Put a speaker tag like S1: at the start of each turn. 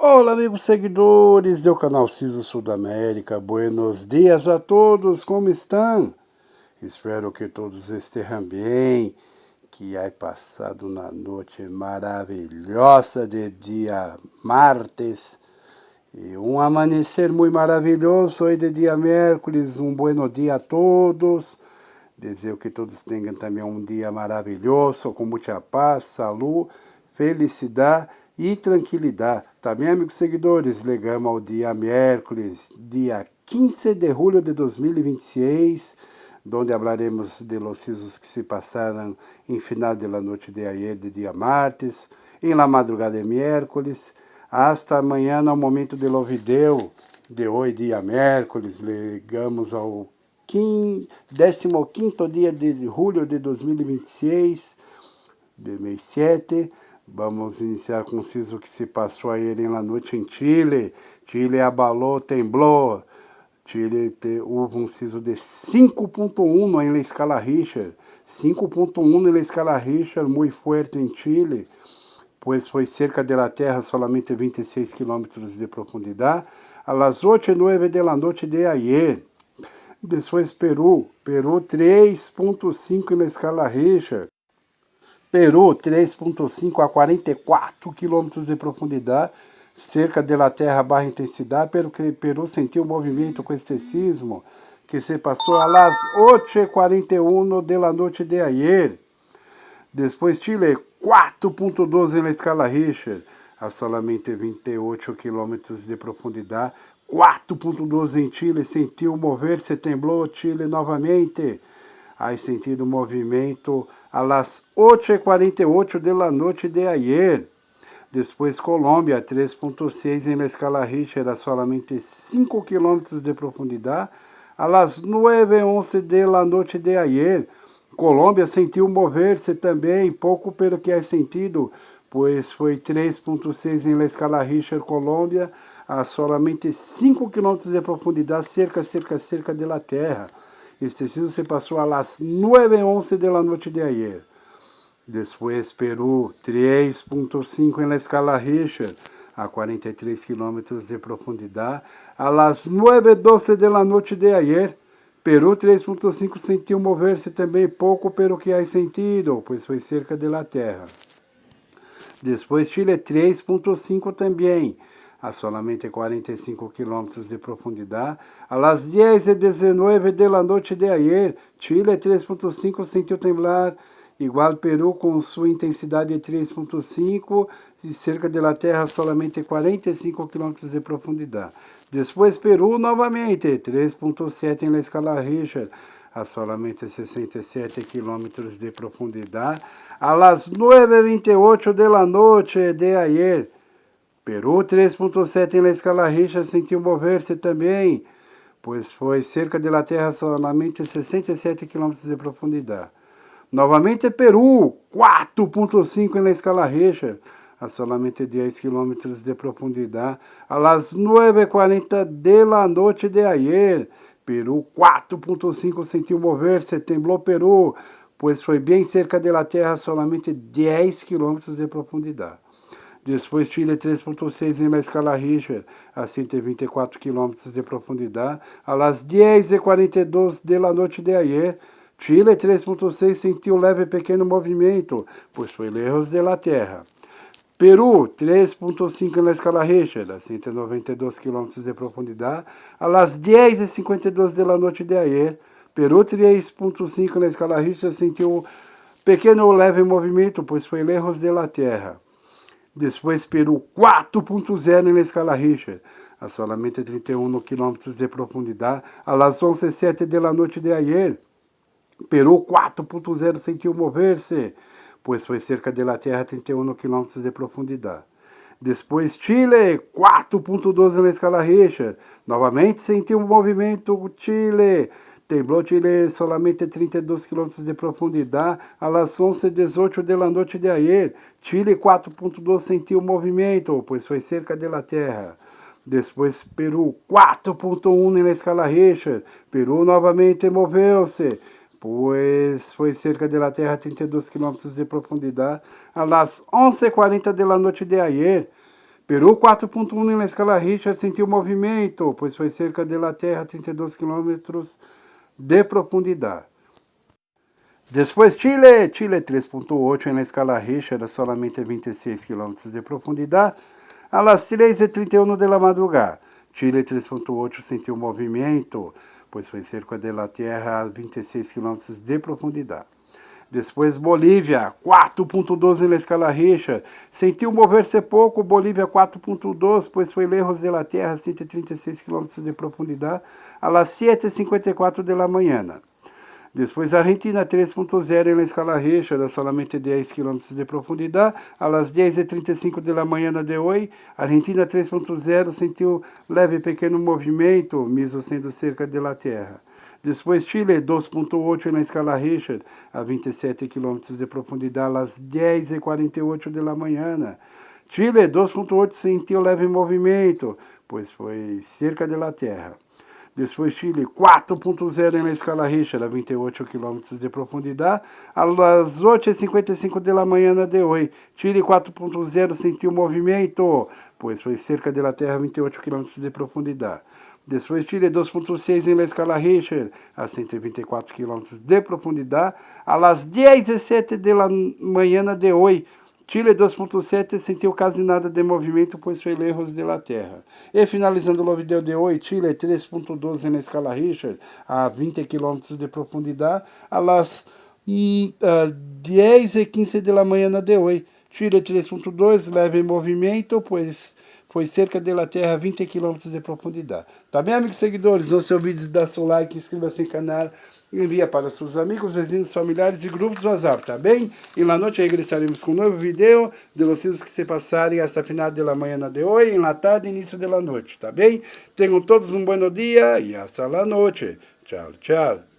S1: Olá, amigos seguidores do canal Ciso Sudamérica. Buenos dias a todos, como estão? Espero que todos estejam bem, que hai passado uma noite maravilhosa de dia martes e um amanhecer muito maravilhoso hoje de dia miércoles. Um bom dia a todos. Desejo que todos tenham também um dia maravilhoso, com muita paz, saúde, felicidade e tranquilidade. Também, amigos seguidores, chegamos ao dia miércoles, dia 15 de julho de 2026, onde falaremos de los isos que se passaram em final de la noite de ayer, de dia martes, em la madrugada de miércoles, hasta amanhã, no momento de lo video de hoje, dia miércoles, chegamos ao 15º dia de julho de 2026, de mês 7. Vamos iniciar com o siso que se passou ayer em la noite em Chile. Chile abalou, temblou. Chile houve um siso de 5.1 em la escala Richter. 5.1 em la escala Richter, muito forte em Chile, pois foi cerca de la Terra solamente 26 quilômetros de profundidade, a las 8:09 de la noite de ayer. Depois Peru 3.5 na escala Richter. Peru 3.5 a 44 quilômetros de profundidade, cerca de la Terra barra intensidade, porque Peru sentiu o movimento com este sismo que se passou a las 8:41 de la noite de ayer. Depois Chile 4.12 na escala Richter, a solamente 28 quilômetros de profundidade. 4.12 em Chile, sentiu mover-se, temblou Chile novamente. Aí sentido movimento a las 8:48 de la noite de ayer. Depois Colômbia, 3.6 em la escala Richter, a solamente 5 quilômetros de profundidade, a las 9:11 de la noite de ayer. Colômbia sentiu mover-se também, pouco pelo que é sentido, pois foi 3.6 em la escala Richter, Colômbia, a solamente 5 quilômetros de profundidade, cerca de la Terra. Este sismo se passou a las 9:11 de la noite de ayer. Depois Peru, 3.5 em la escala Richter, a 43 quilômetros de profundidade, a las 9:12 de la noite de ayer. Peru 3.5 sentiu mover-se também pouco pelo que há sentido, pois foi cerca de la Terra. Depois Chile 3.5 também, a solamente 45 quilômetros de profundidade, a las 10:19 de la noite de ayer. Chile 3.5 sentiu temblar, igual Peru com sua intensidade de 3.5 e cerca de la Terra solamente 45 quilômetros de profundidade. Depois Peru novamente, 3.7 em la escala Richter, a solamente 67 quilômetros de profundidade, a las 9:28 de la noite de ayer. Peru 3.7 em la escala Richter sentiu mover-se também, pois foi cerca de la Terra solamente 67 quilômetros de profundidade. Novamente Peru 4.5 em la escala Richter, a solamente 10 quilômetros de profundidade, a las 9:40 de la noite de ayer. Peru 4.5 sentiu mover-se, temblou Peru, pois foi bem cerca de la Terra, solamente 10 quilômetros de profundidade. Depois Chile 3.6 em la escala Richter, a 124 quilômetros de profundidade, a las 10:42 de la noite de ayer. Chile 3.6 sentiu leve pequeno movimento, pois foi lejos de la Terra. Peru 3.5 na escala Richter, a 192 quilômetros de profundidade, a las 10:52 de la noite de ayer. Peru 3.5 na escala Richter sentiu pequeno leve movimento, pois foi lejos de la Terra. Depois Peru 4.0 na escala Richter, a solamente 31 quilômetros de profundidade, a las 11:07 de la noite de ayer. Peru 4.0 sentiu mover-se, pois foi cerca de la Terra 31 quilômetros de profundidade. Depois Chile 4.12 na escala Richter, novamente sentiu um movimento Chile. Temblou Chile solamente 32 quilômetros de profundidade, a las 11:18 de la noite de ayer. Chile 4.2 sentiu o movimento, pois foi cerca de la Terra. Depois Peru 4.1 na escala Richter. Peru novamente moveu-se, pois foi cerca de la Terra 32 quilômetros de profundidade, a las 11:40 de la noite de ayer. Peru 4.1 na escala Richter sentiu movimento, pois foi cerca da Terra 32 quilômetros de profundidade. Depois Chile 3.8 na escala Richter, solamente 26 quilômetros de profundidade, a las 3:31 da madrugada. Chile 3.8 sentiu movimento, pois foi cerca da Terra a 26 quilômetros de profundidade. Depois Bolívia, 4.12 na escala Richter. Sentiu mover-se pouco, Bolívia 4.2, pois foi lejos da Terra, 136 km de profundidade, a las 7:54 da manhã. Depois Argentina 3.0 na escala Richter, solamente 10 km de profundidade, a las 10:35 da manhã de hoje. Argentina 3.0 sentiu leve pequeno movimento, mesmo sendo cerca da Terra. Depois Chile 2.8 na escala Richter, a 27 km de profundidade, às 10:48 da manhã. Chile 2.8 sentiu leve movimento, pois foi cerca da Terra. Depois Chile 4.0 na escala Richter, a 28 km de profundidade, às 8:55 da manhã de hoje. Chile 4.0 sentiu movimento, pois foi cerca da Terra, 28 km de profundidade. Depois Chile 2.6 na escala Richter, a 124 km de profundidade, às 10:07 da manhã de hoje. Chile 2.7 sentiu quase nada de movimento, pois foi lejos da Terra. E finalizando o vídeo de hoje, Chile 3.12 na escala Richter, a 20 km de profundidade, às 10:15 da manhã de hoje. Chile 3.2, leve movimento, pois foi cerca da Terra, 20 km de profundidade. Tá bem, amigos seguidores? Não se olvide de dar seu like, inscreva-se no canal, envia para seus amigos, vizinhos, familiares e grupos do WhatsApp, tá bem? E na noite regressaremos com um novo vídeo de los que se passarem hasta final da manhã de hoje, na tarde e início da noite, tá bem? Tenham todos um bom dia e hasta la noite. Tchau, tchau.